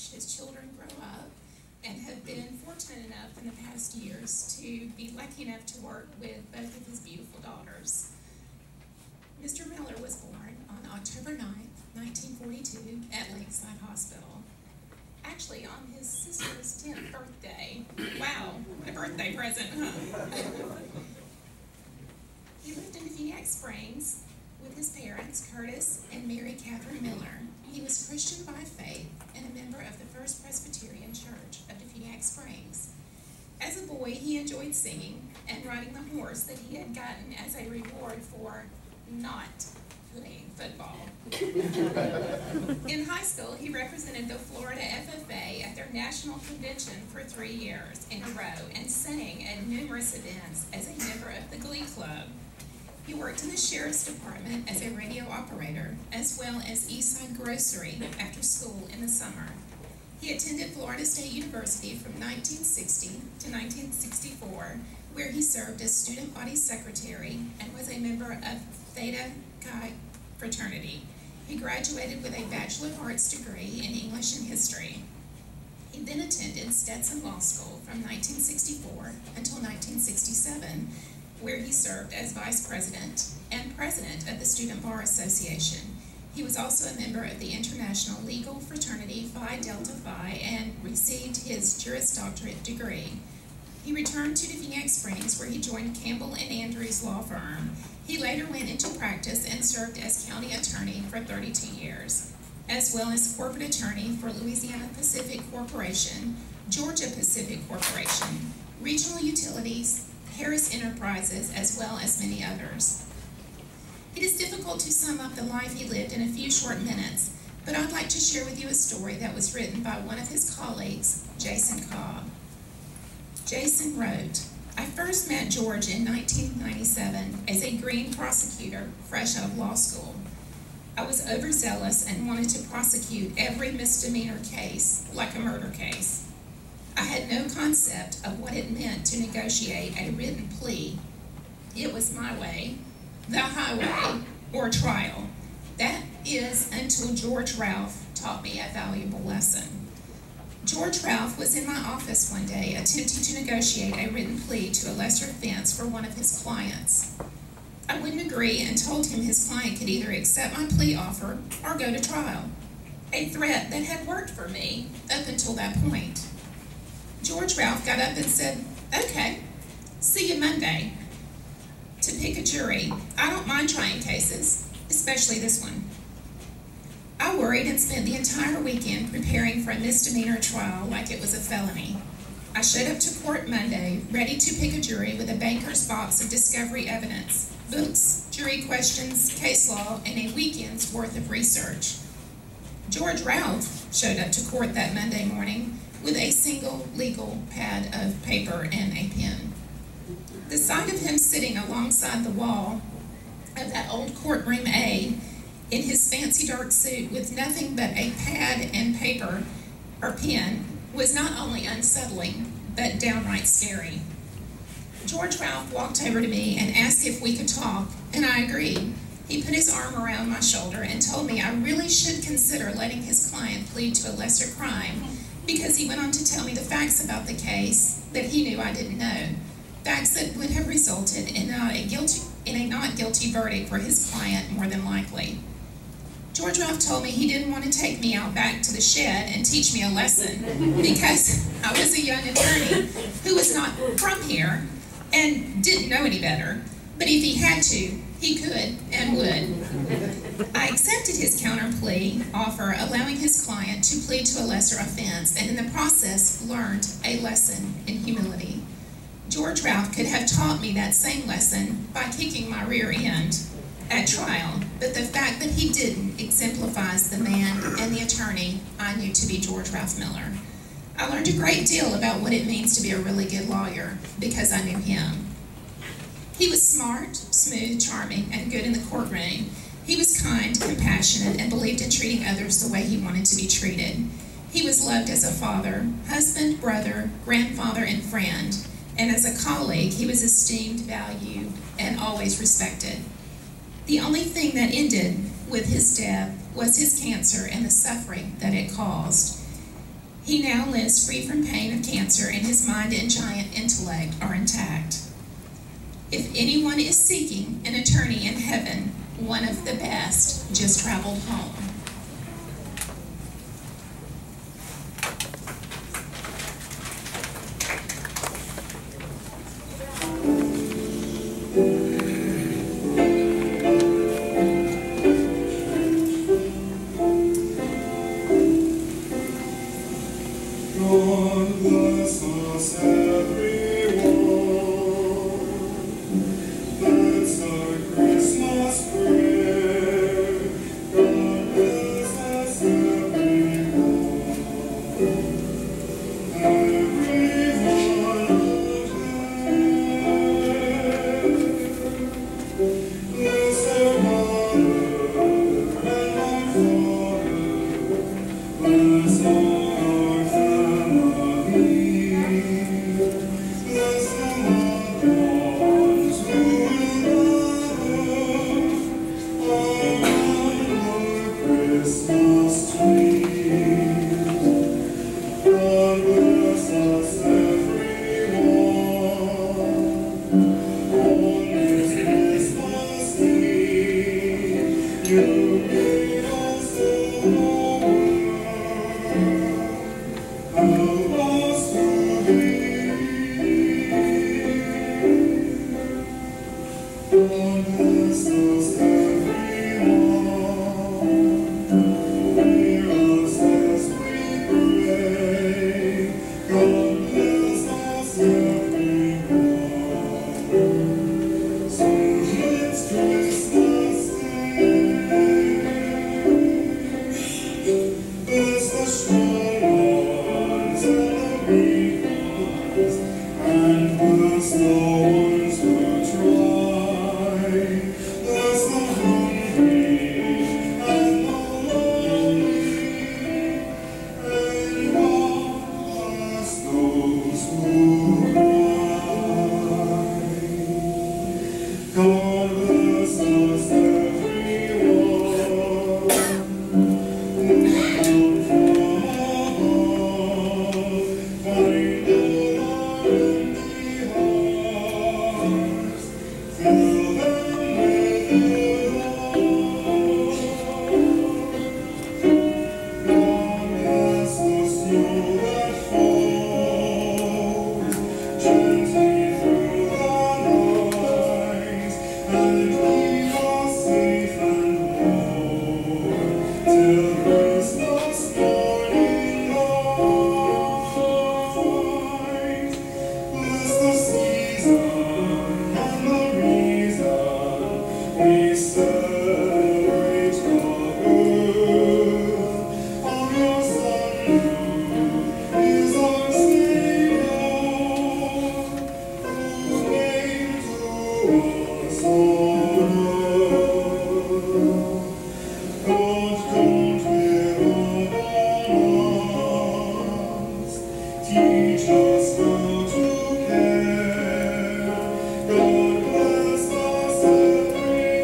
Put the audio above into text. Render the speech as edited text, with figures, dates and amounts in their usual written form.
watch his children grow up and have been fortunate enough in the past years to be lucky enough to work with both of his beautiful daughters. Mr. Miller was born on October 9th, 1942 at Lakeside Hospital. Actually, on his sister's 10th birthday. Wow, a birthday present, huh? He lived in Phoenix Springs with his parents, Curtis and Mary Catherine Miller. He was Christian by faith and a member of the First Presbyterian Church of Phoenix Springs. As a boy, he enjoyed singing and riding the horse that he had gotten as a reward for not playing football. In high school, he represented the Florida FFA at their national convention for 3 years in a row and sang at numerous events as a member of the Glee Club. He worked in the Sheriff's Department as a radio operator, as well as Eastside Grocery after school in the summer. He attended Florida State University from 1960 to 1964, where he served as student body secretary and was a member of Theta Chi fraternity. He graduated with a Bachelor of Arts degree in English and History. He then attended Stetson Law School from 1964 until 1967, where he served as vice president and president of the Student Bar Association. He was also a member of the International Legal Fraternity Phi Delta Phi and received his Juris Doctorate degree. He returned to Phoenix Springs, where he joined Campbell and Andrews law firm. He later went into practice and served as county attorney for 32 years, as well as corporate attorney for Louisiana Pacific Corporation, Georgia Pacific Corporation, Regional Utilities, Harris Enterprises, as well as many others. It is difficult to sum up the life he lived in a few short minutes, but I'd like to share with you a story that was written by one of his colleagues, Jason Cobb. Jason wrote, "I first met George in 1997 as a green prosecutor fresh out of law school. I was overzealous and wanted to prosecute every misdemeanor case like a murder case. I had no concept of what it meant to negotiate a written plea. It was my way, the highway, or trial. That is until George Ralph taught me a valuable lesson. George Ralph was in my office one day attempting to negotiate a written plea to a lesser offense for one of his clients. I wouldn't agree and told him his client could either accept my plea offer or go to trial, a threat that had worked for me up until that point. George Ralph got up and said, 'Okay, see you Monday.' To pick a jury, I don't mind trying cases, especially this one. I worried and spent the entire weekend preparing for a misdemeanor trial like it was a felony. I showed up to court Monday, ready to pick a jury with a banker's box of discovery evidence, books, jury questions, case law, and a weekend's worth of research. George Ralph showed up to court that Monday morning with a single legal pad of paper and a pen. The sight of him sitting alongside the wall of that old courtroom A in his fancy dark suit with nothing but a pad and paper or pen was not only unsettling, but downright scary. George Ralph walked over to me and asked if we could talk, and I agreed. He put his arm around my shoulder and told me I really should consider letting his client plead to a lesser crime, because he went on to tell me the facts about the case that he knew I didn't know, facts that would have resulted in a not guilty verdict for his client more than likely. George Ralph told me he didn't want to take me out back to the shed and teach me a lesson because I was a young attorney who was not from here and didn't know any better, but if he had to, he could and would. I accepted his counter plea offer, allowing his client to plead to a lesser offense, and in the process learned a lesson in humility. George Ralph could have taught me that same lesson by kicking my rear end at trial, but the fact that he didn't exemplifies the man and the attorney I knew to be George Ralph Miller. I learned a great deal about what it means to be a really good lawyer because I knew him. He was smart, smooth, charming, and good in the courtroom. He was kind, compassionate, and believed in treating others the way he wanted to be treated. He was loved as a father, husband, brother, grandfather, and friend, and as a colleague, he was esteemed, valued, and always respected. The only thing that ended with his death was his cancer and the suffering that it caused. He now lives free from pain of cancer, and his mind and giant intellect are intact. If anyone is seeking an attorney in heaven, one of the best just traveled home. God bless us everyone. That's our Christmas prayer. God bless us everyone. Everyone bless our mother and our father. Bless all bless the loved ones who will gather around the Christmas tree. God bless us everyone on this Christmas Eve. You made us all help us to God bless us everyone. Hear us as we pray. God bless us everyone. So it's Christmas Day. Bless the strong ones and the weak ones, and bless the ones who try. Bless the hungry and the lonely, and God bless those who cry. God bless us everyone. Down from above, find all our empty hearts. Fill them with your love. God bless the snow that falls gently through the night, and keep us safe and warm till Christmas morning light. Bless the season and the reason we celebrate the birth of your Son, who is our Savior, who came to us on earth. God, come with us, teach us how to care. God bless us everyone.